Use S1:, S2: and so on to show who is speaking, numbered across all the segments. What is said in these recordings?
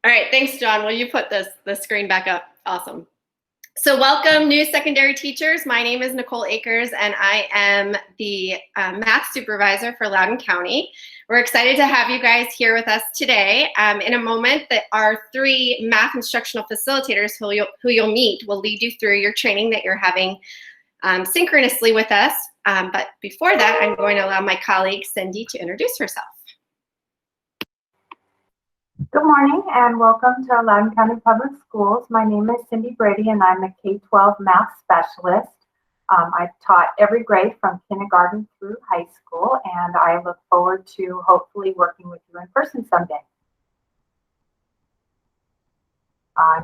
S1: All right, thanks, John. Will you put the screen back up? Awesome. So welcome, new secondary teachers. My name is Nicole Akers, and I am the math supervisor for Loudoun County. We're excited to have you guys here with us today. In a moment, our three math instructional facilitators who you'll meet will lead you through your training that you're having synchronously with us. But before that, I'm going to allow my colleague, Cindy, to introduce herself.
S2: Good morning and welcome to Loudoun County Public Schools. My name is Cindy Brady and I'm a K-12 math specialist. I've taught every grade from kindergarten through high school, and I look forward to hopefully working with you in person someday.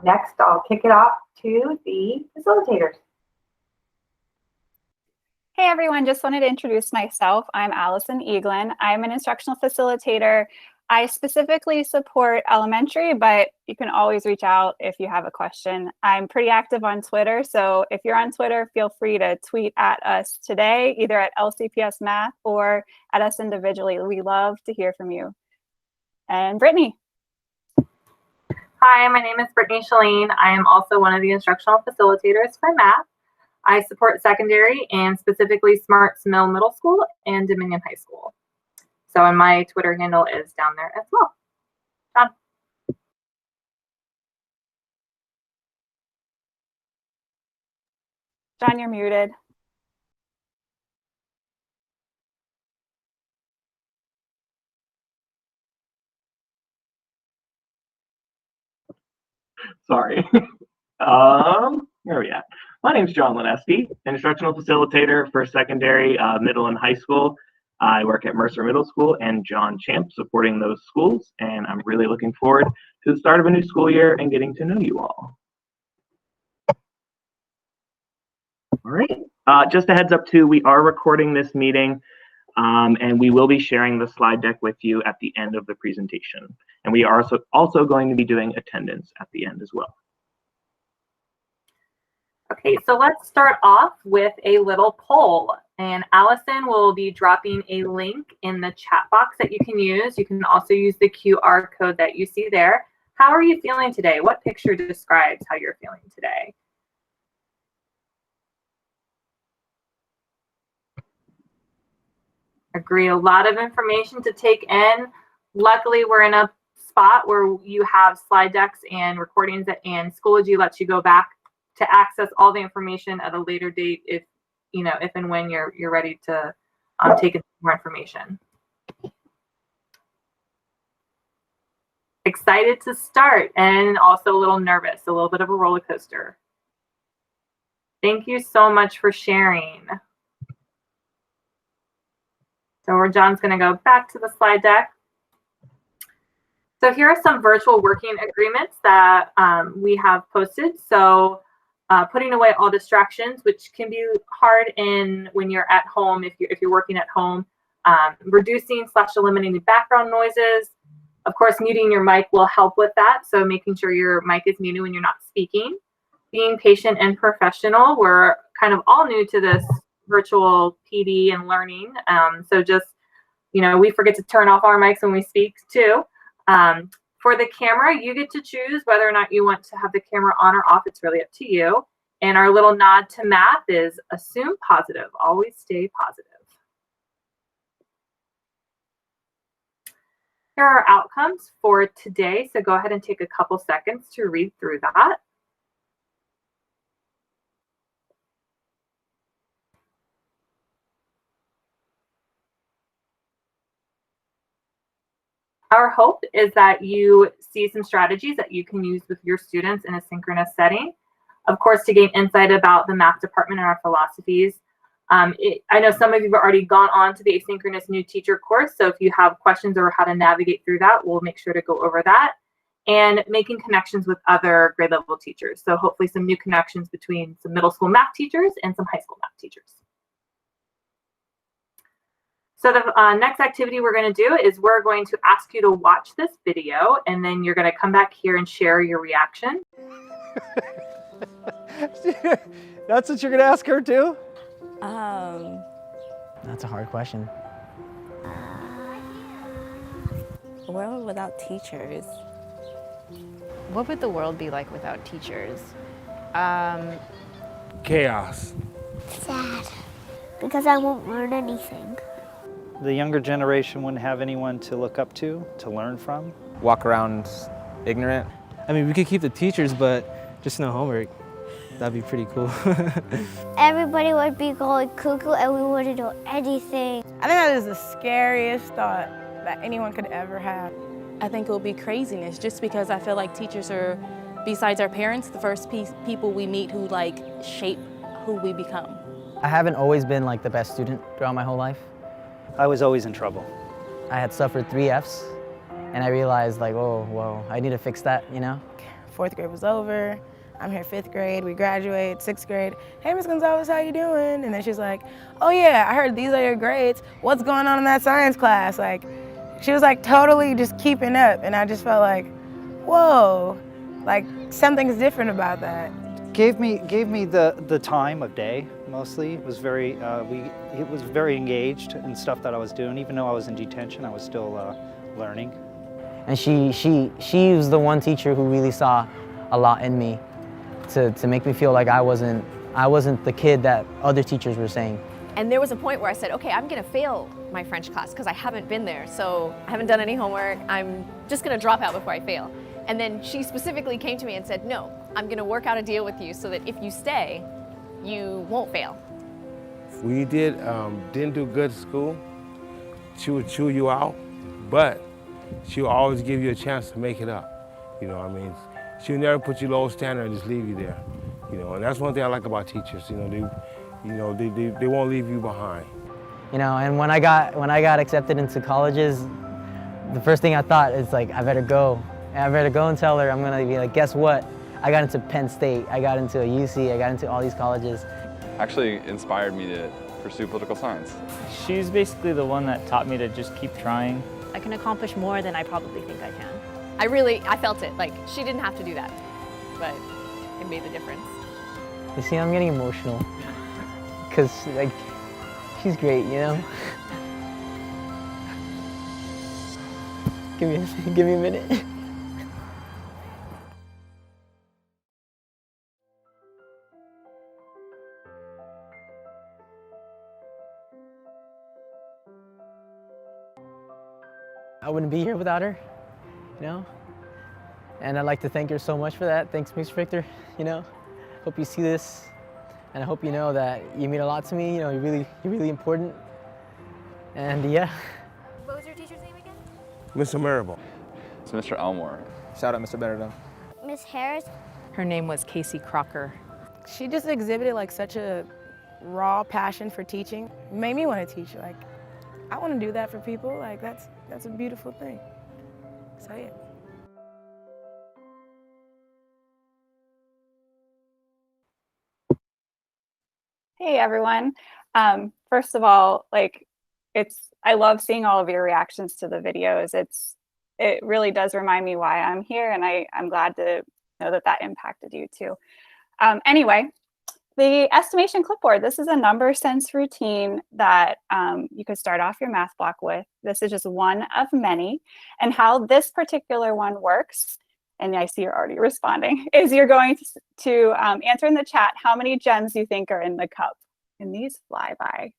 S2: Next, I'll kick it off to the facilitators.
S3: Hey everyone, just wanted to introduce myself. I'm Allison Eaglin. I'm an instructional facilitator. I specifically support elementary, but you can always reach out if you have a question. I'm pretty active on Twitter, so if you're on Twitter, feel free to tweet at us today, either at LCPS Math or at us individually. We love to hear from you. And Brittany.
S4: Hi, my name is Brittany Shalene. I am also one of the instructional facilitators for math. I support secondary and specifically Smarts Middle School and Dominion High School. So, and my Twitter handle is down there as well. John.
S3: John, you're muted.
S5: Sorry. Where are we at? My name's John Lineski, instructional facilitator for secondary, middle, and high school. I work at Mercer Middle School and John Champ supporting those schools, and I'm really looking forward to the start of a new school year and getting to know you all. All right, just a heads up too, we are recording this meeting and we will be sharing the slide deck with you at the end of the presentation. And we are also going to be doing attendance at the end as well.
S4: Okay, so let's start off with a little poll, and Allison will be dropping a link in the chat box that you can use. You can also use the QR code that you see there. How are you feeling today? What picture describes how you're feeling today? Agree, a lot of information to take in. Luckily, we're in a spot where you have slide decks and recordings, and Schoology lets you go back to access all the information at a later date if and when you're ready to take in more information. Excited to start and also a little nervous, a little bit of a roller coaster. Thank you so much for sharing. So John's going to go back to the slide deck. So here are some virtual working agreements that we have posted. So putting away all distractions, which can be hard when you're at home, if you're working at home. Reducing/eliminating background noises. Of course, muting your mic will help with that. So making sure your mic is muted when you're not speaking. Being patient and professional. We're kind of all new to this virtual PD and learning. So just, we forget to turn off our mics when we speak too. For the camera, you get to choose whether or not you want to have the camera on or off. It's really up to you. And our little nod to math is assume positive. Always stay positive. Here are outcomes for today. So go ahead and take a couple seconds to read through that. Our hope is that you see some strategies that you can use with your students in a synchronous setting. Of course, to gain insight about the math department and our philosophies. I know some of you have already gone on to the Asynchronous New Teacher course, so if you have questions or how to navigate through that, we'll make sure to go over that. And making connections with other grade level teachers. So hopefully some new connections between some middle school math teachers and some high school math teachers. So the next activity we're going to do is we're going to ask you to watch this video, and then you're going to come back here and share your reaction.
S6: That's what you're going to ask her too?
S7: That's a hard question.
S8: A world without teachers.
S7: What would the world be like without teachers?
S8: Chaos.
S9: Sad, because I won't learn anything.
S6: The younger generation wouldn't have anyone to look up to learn from.
S10: Walk around ignorant.
S11: I mean, we could keep the teachers, but just no homework. That'd be pretty cool.
S9: Everybody would be going cuckoo and we wouldn't do anything.
S12: I think that is the scariest thought that anyone could ever have.
S13: I think it will be craziness just because I feel like teachers are, besides our parents, the first people we meet who like shape who we become.
S14: I haven't always been like the best student throughout my whole life.
S6: I was always in trouble.
S14: I had suffered 3 Fs and I realized like, oh, whoa, I need to fix that, you know?
S12: 4th grade was over. I'm here 5th grade, we graduate, 6th grade. Hey, Miss Gonzalez, how you doing? And then she's like, oh yeah, I heard these are your grades. What's going on in that science class? Like, she was like totally just keeping up. And I just felt like, whoa, like something's different about that.
S6: Gave me the time of day, mostly. It was very, it was very engaged in stuff that I was doing. Even though I was in detention, I was still learning.
S14: And she was the one teacher who really saw a lot in me to make me feel like I wasn't the kid that other teachers were saying.
S7: And there was a point where I said, okay, I'm gonna fail my French class because I haven't been there. So I haven't done any homework. I'm just gonna drop out before I fail. And then she specifically came to me and said, no, I'm gonna work out a deal with you so that if you stay, you won't fail.
S8: When you didn't do good at school, she would chew you out, but she would always give you a chance to make it up. You know what I mean? She would never put you low standard and just leave you there. You know, and that's one thing I like about teachers. You know, they won't leave you behind.
S14: You know, and when I got accepted into colleges, the first thing I thought is like, I better go. And I better go and tell her I'm gonna be like, guess what? I got into Penn State, I got into a UC, I got into all these colleges.
S10: Actually inspired me to pursue political science.
S11: She's basically the one that taught me to just keep trying.
S7: I can accomplish more than I probably think I can. I felt it, like she didn't have to do that, but it made the difference.
S14: You see, I'm getting emotional, because like, she's great, you know? Give me a minute. I wouldn't be here without her, you know? And I'd like to thank her so much for that. Thanks, Mr. Victor, you know? Hope you see this, and I hope you know that you mean a lot to me, you know, you're really important. And yeah.
S9: What was your teacher's name again?
S8: Mr. Marable.
S10: It's Mr. Elmore.
S11: Shout out Mr. Benedum.
S9: Miss Harris.
S13: Her name was Casey Crocker.
S12: She just exhibited like such a raw passion for teaching. It made me want to teach. Like, I want to do that for people. Like, that's a beautiful thing. So yeah.
S3: Hey everyone. First of all, like I love seeing all of your reactions to the videos. It really does remind me why I'm here, and I'm glad to know that impacted you too. Anyway, the estimation clipboard. This is a number sense routine that you could start off your math block with. This is just one of many, and how this particular one works, and I see you're already responding, is you're going to answer in the chat how many gems you think are in the cup. And these fly by.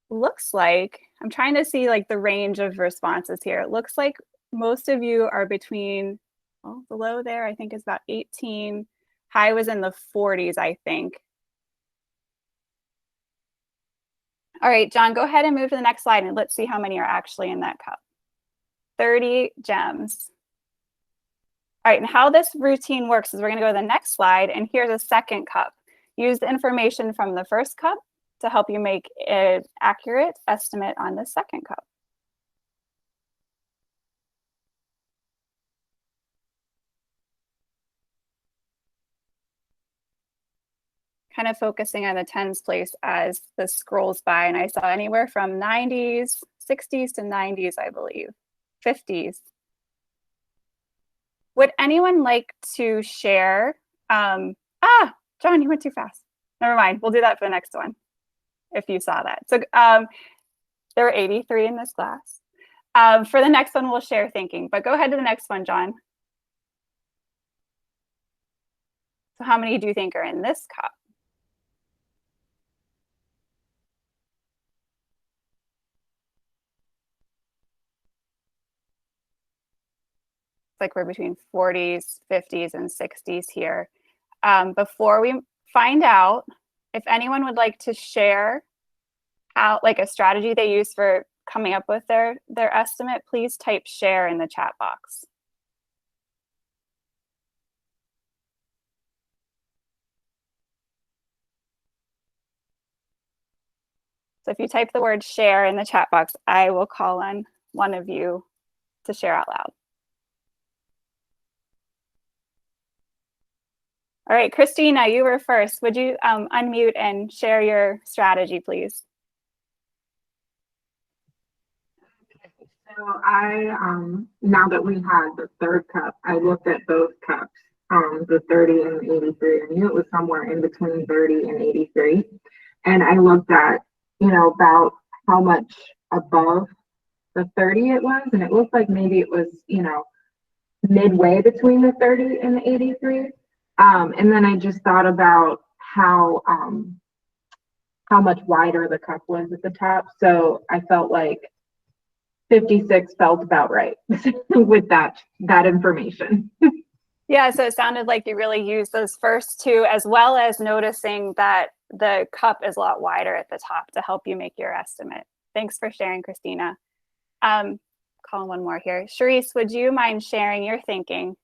S3: Looks like, I'm trying to see like the range of responses here. It looks like most of you are between, well, the low there I think is about 18. High was in the 40s, I think. All right, John, go ahead and move to the next slide and let's see how many are actually in that cup. 30 gems. All right, and how this routine works is we're gonna go to the next slide, and here's a second cup. Use the information from the first cup to help you make an accurate estimate on the second cup. Kind of focusing on the tens place as this scrolls by, and I saw anywhere from 90s, 60s to 90s, I believe, 50s. Would anyone like to share? John, you went too fast. Never mind, we'll do that for the next one, if you saw that. So There were 83 in this class. For the next one, we'll share thinking, but go ahead to the next one, John. So how many do you think are in this cup? It's like we're between 40s, 50s, and 60s here. Before we find out, if anyone would like to share how, like, a strategy they use for coming up with their estimate, please type share in the chat box. So if you type the word share in the chat box, I will call on one of you to share out loud. All right, Christina, you were first. Would you unmute and share your strategy, please?
S15: So now that we had the third cup, I looked at both cups, the 30 and the 83. I knew it was somewhere in between 30 and 83. And I looked at, about how much above the 30 it was. And it looked like maybe it was, midway between the 30 and the 83. And then I just thought about how much wider the cup was at the top. So I felt like 56 felt about right with that information.
S3: Yeah, so it sounded like you really used those first two, as well as noticing that the cup is a lot wider at the top to help you make your estimate. Thanks for sharing, Christina. Calling one more here. Sharice, would you mind sharing your thinking?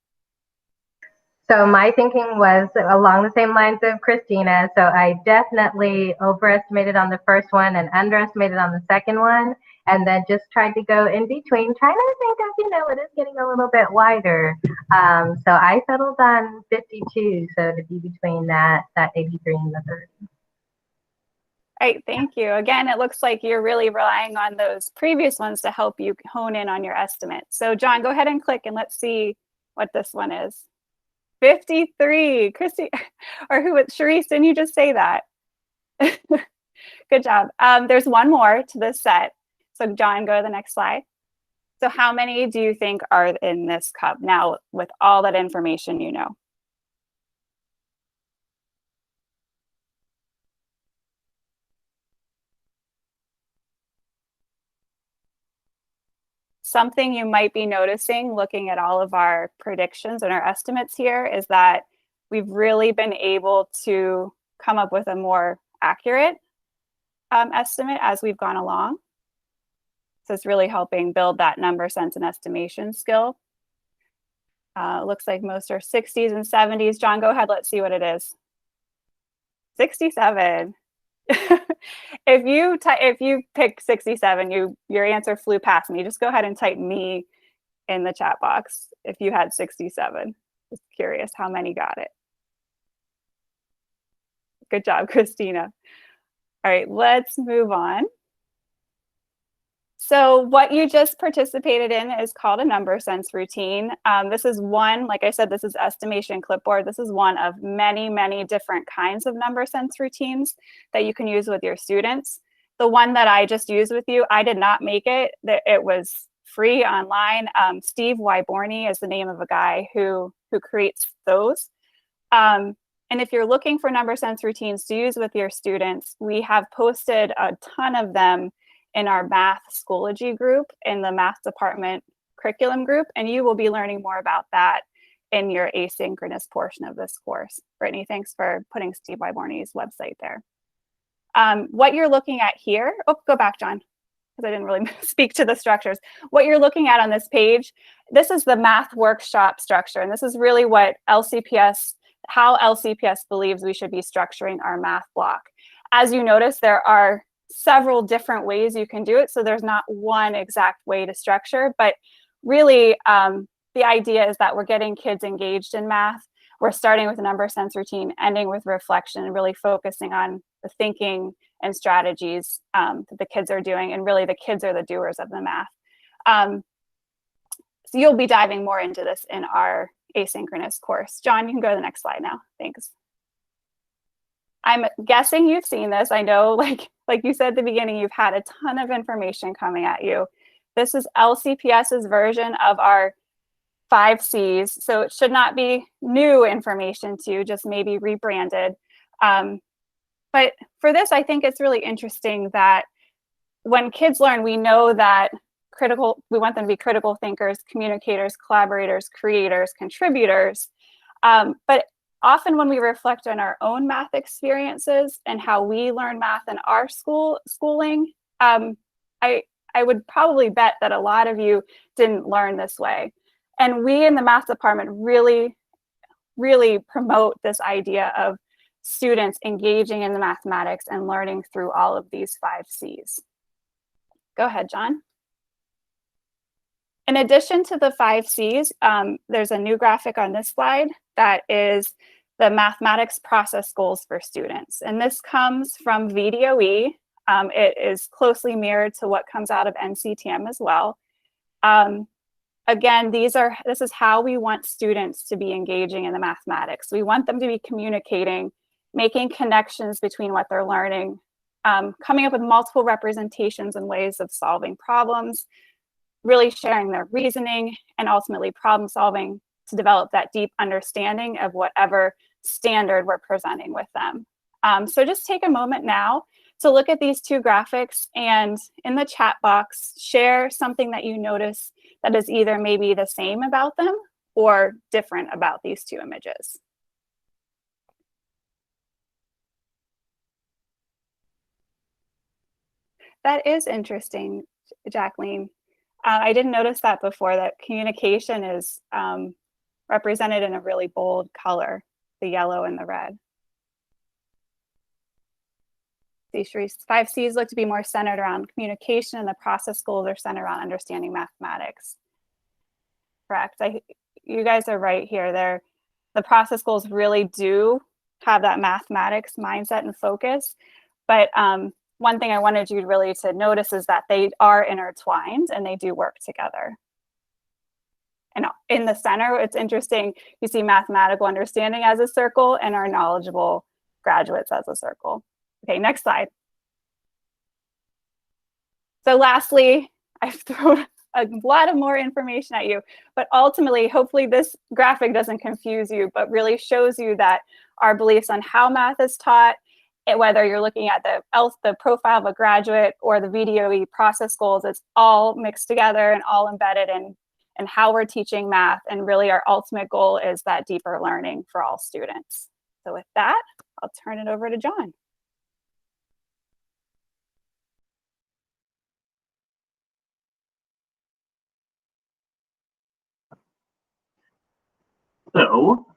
S16: So my thinking was along the same lines of Christina. So I definitely overestimated on the first one and underestimated on the second one, and then just tried to go in between, trying to think of, it is getting a little bit wider. So I settled on 52, so to be between that 83 and the 30.
S3: All right, thank you. Again, it looks like you're really relying on those previous ones to help you hone in on your estimate. So John, go ahead and click and let's see what this one is. 53, Christy, or who? Sharice, didn't you just say that? Good job. There's one more to this set. So John, go to the next slide. So how many do you think are in this cup now with all that information you know? Something you might be noticing looking at all of our predictions and our estimates here is that we've really been able to come up with a more accurate estimate as we've gone along. So it's really helping build that number sense and estimation skill. Looks like most are 60s and 70s. John, go ahead, let's see what it is. 67. If you pick 67, your answer flew past me. Just go ahead and type me in the chat box if you had 67. Just curious how many got it. Good job, Christina. All right, let's move on. So what you just participated in is called a number sense routine. This is one, like I said, this is estimation clipboard. This is one of many, many different kinds of number sense routines that you can use with your students. The one that I just used with you, I did not make it. It was free online. Steve Wyborny is the name of a guy who creates those. And if you're looking for number sense routines to use with your students, we have posted a ton of them in our math Schoology group in the math department curriculum group, and you will be learning more about that in your asynchronous portion of this course. Brittany, thanks for putting Steve Wyborny's website there. What you're looking at here, oh, go back, John, because I didn't really speak to the structures. What you're looking at on this page, this is the math workshop structure, and this is really what LCPS, how LCPS believes we should be structuring our math block. As you notice, there are several different ways you can do it. So there's not one exact way to structure, but really the idea is that we're getting kids engaged in math. We're starting with a number sense routine, ending with reflection, and really focusing on the thinking and strategies that the kids are doing. And really the kids are the doers of the math. So you'll be diving more into this in our asynchronous course. John, you can go to the next slide now. Thanks. I'm guessing you've seen this. I know, like you said at the beginning, you've had a ton of information coming at you. This is LCPS's version of our 5 C's, so it should not be new information to you, just maybe rebranded. But for this, I think it's really interesting that when kids learn, we know that we want them to be critical thinkers, communicators, collaborators, creators, contributors. But often when we reflect on our own math experiences and how we learn math in our schooling, I would probably bet that a lot of you didn't learn this way. And we in the math department really, really promote this idea of students engaging in the mathematics and learning through all of these 5 C's. Go ahead, John. In addition to the 5 C's, there's a new graphic on this slide that is the mathematics process goals for students. And this comes from VDOE. It is closely mirrored to what comes out of NCTM as well. Again, this is how we want students to be engaging in the mathematics. We want them to be communicating, making connections between what they're learning, coming up with multiple representations and ways of solving problems, really sharing their reasoning, and ultimately problem solving to develop that deep understanding of whatever standard we're presenting with them. So just take a moment now to look at these 2 graphics, and in the chat box, share something that you notice that is either maybe the same about them or different about these 2 images. That is interesting, Jacqueline. I didn't notice that before, that communication is represented in a really bold color, the yellow and the red. These 5 C's look to be more centered around communication, and the process goals are centered around understanding mathematics. Correct. You guys are right here. The process goals really do have that mathematics mindset and focus, but one thing I wanted you really to notice is that they are intertwined and they do work together. And in the center, it's interesting, you see mathematical understanding as a circle and our knowledgeable graduates as a circle. Okay, next slide. So lastly, I've thrown a lot of more information at you, but ultimately, hopefully this graphic doesn't confuse you, but really shows you that our beliefs on how math is taught, whether you're looking at the profile of a graduate or the VDOE process goals, it's all mixed together and all embedded in how we're teaching math. And really our ultimate goal is that deeper learning for all students. So with that, I'll turn it over to John.
S5: So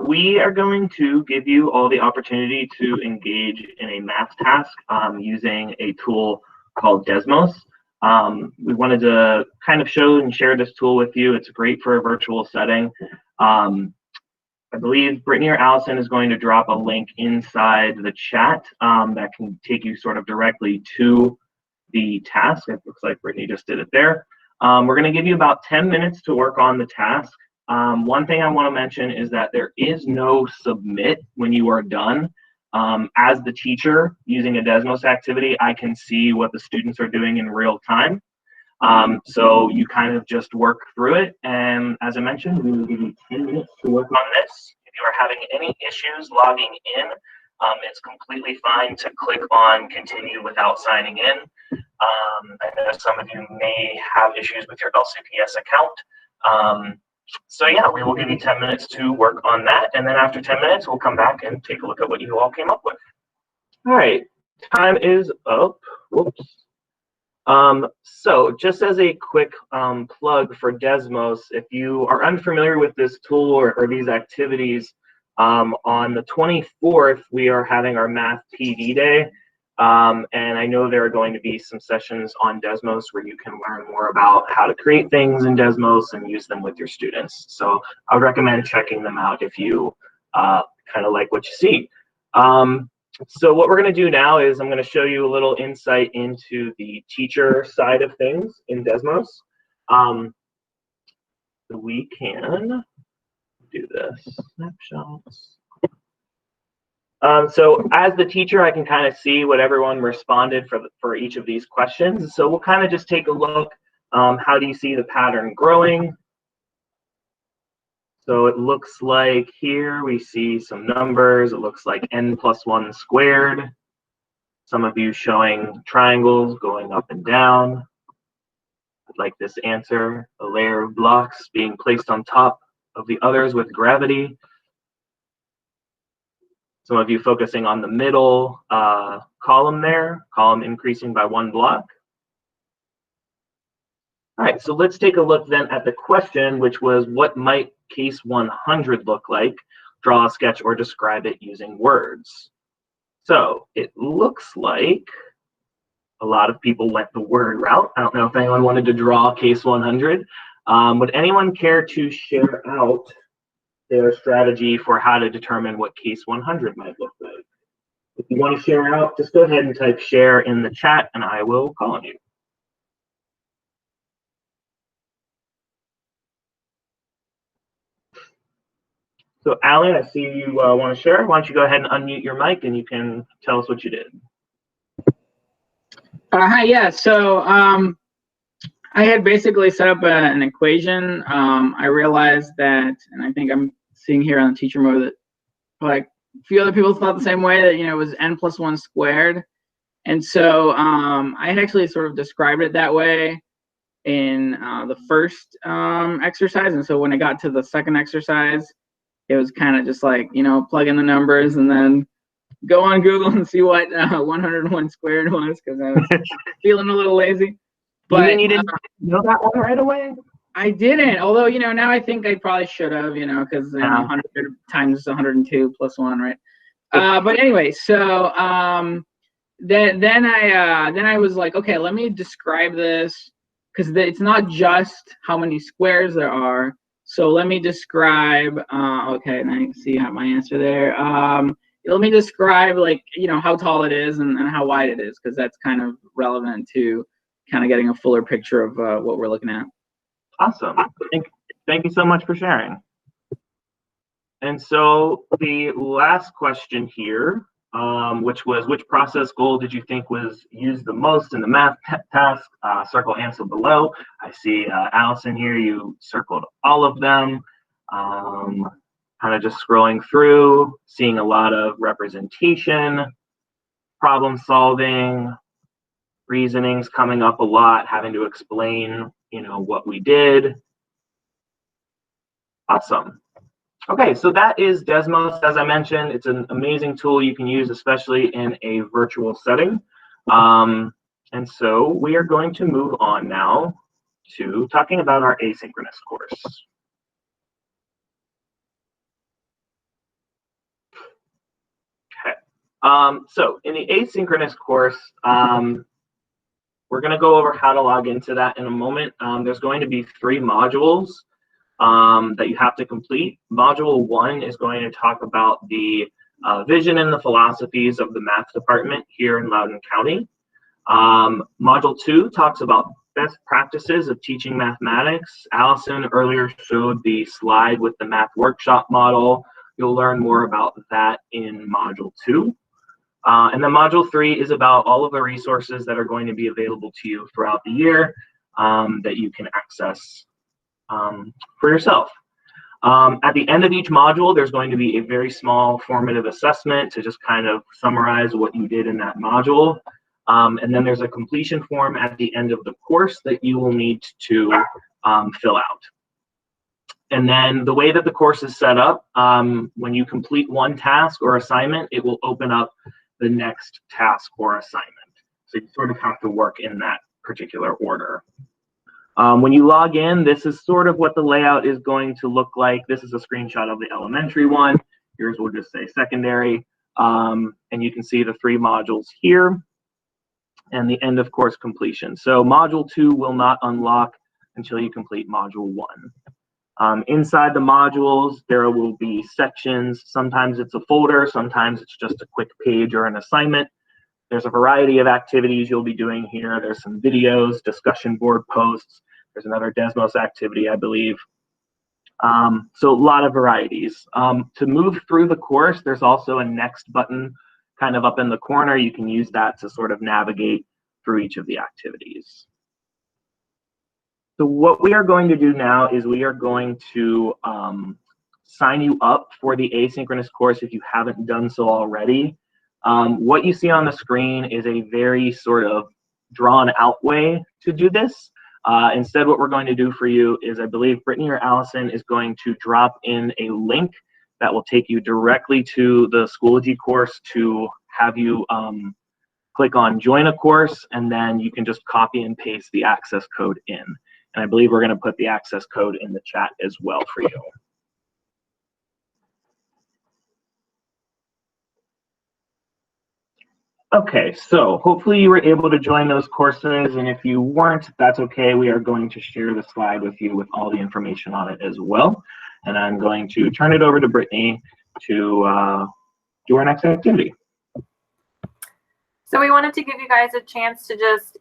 S5: we are going to give you all the opportunity to engage in a math task using a tool called Desmos. We wanted to kind of show and share this tool with you. It's great for a virtual setting. I believe Brittany or Allison is going to drop a link inside the chat that can take you sort of directly to the task. It looks like Brittany just did it there. We're going to give you about 10 minutes to work on the task. One thing I want to mention is that there is no submit when you are done. As the teacher using a Desmos activity, I can see what the students are doing in real time. So you kind of just work through it. And as I mentioned, we will give you 10 minutes to work on this. If you are having any issues logging in, it's completely fine to click on continue without signing in. I know some of you may have issues with your LCPS account. So yeah, we will give you 10 minutes to work on that. And then after 10 minutes, we'll come back and take a look at what you all came up with. All right, time is up. Whoops. So just as a quick plug for Desmos, if you are unfamiliar with this tool or these activities, on the 24th, we are having our Math PD Day. And I know there are going to be some sessions on Desmos where you can learn more about how to create things in Desmos and use them with your students. So I would recommend checking them out if you kind of like what you see. So what we're going to do now is I'm going to show you a little insight into the teacher side of things in Desmos. We can do this snapshots. So as the teacher, I can kind of see what everyone responded for each of these questions. So we'll kind of just take a look. How do you see the pattern growing? So it looks like here we see some numbers. It looks like n+1 squared. Some of you showing triangles going up and down. I'd like this answer, a layer of blocks being placed on top of the others with gravity. Some of you focusing on the middle column there, column increasing by 1 block. All right, so let's take a look then at the question, which was, what might case 100 look like? Draw a sketch or describe it using words. So it looks like a lot of people went the word route. I don't know if anyone wanted to draw case 100. Would anyone care to share out their strategy for how to determine what case 100 might look like? If you want to share out, just go ahead and type share in the chat and I will call on you. So Alan, I see you want to share. Why don't you go ahead and unmute your mic and you can tell us what you did.
S17: Hi, yeah, so I had basically set up an equation. I realized that, and I think I'm seeing here on the teacher mode that like a few other people thought the same way, that, you know, it was n+1 squared. And so I had actually sort of described it that way in the first exercise. And so when I got to the second exercise, it was kind of just like, you know, plug in the numbers and then go on Google and see what 101 squared was, because I was feeling a little lazy. But
S5: you didn't know that one right away?
S17: I didn't, although, you know, now I think I probably should have, you know, because 100 times 102 plus 1, right? But anyway, so then I was like, okay, let me describe this, because it's not just how many squares there are. So let me describe, okay, and I see my answer there. Let me describe, like, you know, how tall it is and how wide it is, because that's kind of relevant to kind of getting a fuller picture of what we're looking at.
S5: Awesome. Thank you so much for sharing. And so the last question here, which was, which process goal did you think was used the most in the math task? Circle answer below. I see Allison here, you circled all of them. Kind of just scrolling through, seeing a lot of representation, problem solving, reasonings coming up a lot, having to explain, you know, what we did. Awesome. Okay, so that is Desmos. As I mentioned, it's an amazing tool you can use, especially in a virtual setting. And so we are going to move on now to talking about our asynchronous course. Okay, so in the asynchronous course, we're going to go over how to log into that in a moment. There's going to be 3 modules that you have to complete. Module 1 is going to talk about the vision and the philosophies of the math department here in Loudoun County. Module 2 talks about best practices of teaching mathematics. Allison earlier showed the slide with the math workshop model. You'll learn more about that in Module 2. And then Module 3 is about all of the resources that are going to be available to you throughout the year that you can access for yourself. At the end of each module, there's going to be a very small formative assessment to just kind of summarize what you did in that module. And then there's a completion form at the end of the course that you will need to fill out. And then the way that the course is set up, when you complete one task or assignment, it will open up the next task or assignment. So you sort of have to work in that particular order. When you log in, this is sort of what the layout is going to look like. This is a screenshot of the elementary one. Yours will just say secondary. And you can see the 3 modules here and the end of course completion. So module 2 will not unlock until you complete module 1. Inside the modules, there will be sections. Sometimes it's a folder, sometimes it's just a quick page or an assignment. There's a variety of activities you'll be doing here. There's some videos, discussion board posts. There's another Desmos activity, I believe. So a lot of varieties. To move through the course, there's also a next button kind of up in the corner. You can use that to sort of navigate through each of the activities. So what we are going to do now is we are going to sign you up for the asynchronous course if you haven't done so already. What you see on the screen is a very sort of drawn out way to do this. Instead, what we're going to do for you is, I believe Brittany or Allison is going to drop in a link that will take you directly to the Schoology course to have you click on join a course, and then you can just copy and paste the access code in. And I believe we're going to put the access code in the chat as well for you. Okay, so hopefully you were able to join those courses, and if you weren't, that's okay. We are going to share the slide with you with all the information on it as well. And I'm going to turn it over to Brittany to do our next activity.
S4: So we wanted to give you guys a chance to just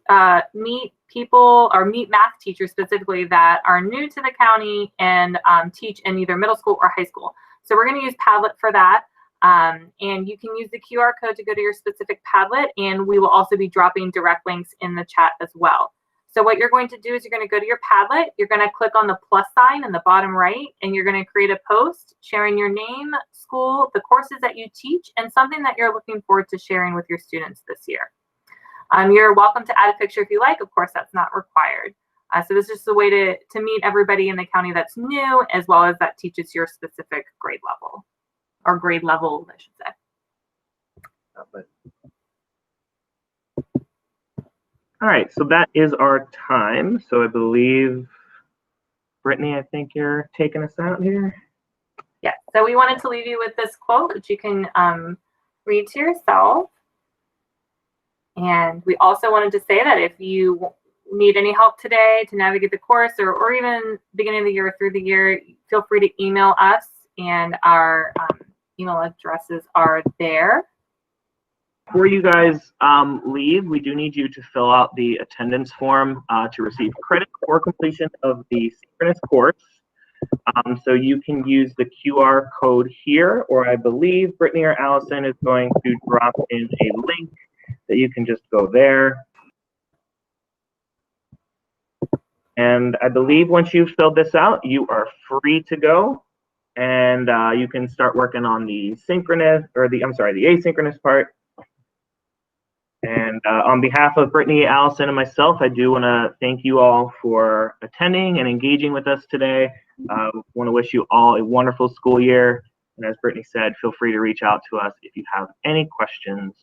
S4: meet people, or meet math teachers specifically, that are new to the county and teach in either middle school or high school. So we're going to use Padlet for that. And you can use the QR code to go to your specific Padlet, and we will also be dropping direct links in the chat as well. So what you're going to do is you're going to go to your Padlet, you're going to click on the plus sign in the bottom right, and you're going to create a post sharing your name, school, the courses that you teach, and something that you're looking forward to sharing with your students this year. You're welcome to add a picture if you like. Of course, that's not required. So this is just a way to meet everybody in the county that's new, as well as that teaches your specific grade level. Or grade level, I should say.
S5: All right, so that is our time. So I believe, Brittany, I think you're taking us out here.
S4: Yeah, so we wanted to leave you with this quote, which you can read to yourself. And we also wanted to say that if you need any help today to navigate the course, or even beginning of the year, through the year, feel free to email us, and our email addresses are there.
S5: Before you guys leave, we do need you to fill out the attendance form to receive credit for completion of the Synchronous course. So you can use the QR code here, or I believe Brittany or Allison is going to drop in a link that you can just go there. And I believe once you've filled this out, you are free to go. And you can start working on the synchronous, or the asynchronous part. And on behalf of Brittany, Allison, and myself, I do want to thank you all for attending and engaging with us today. I want to wish you all a wonderful school year. And as Brittany said, feel free to reach out to us if you have any questions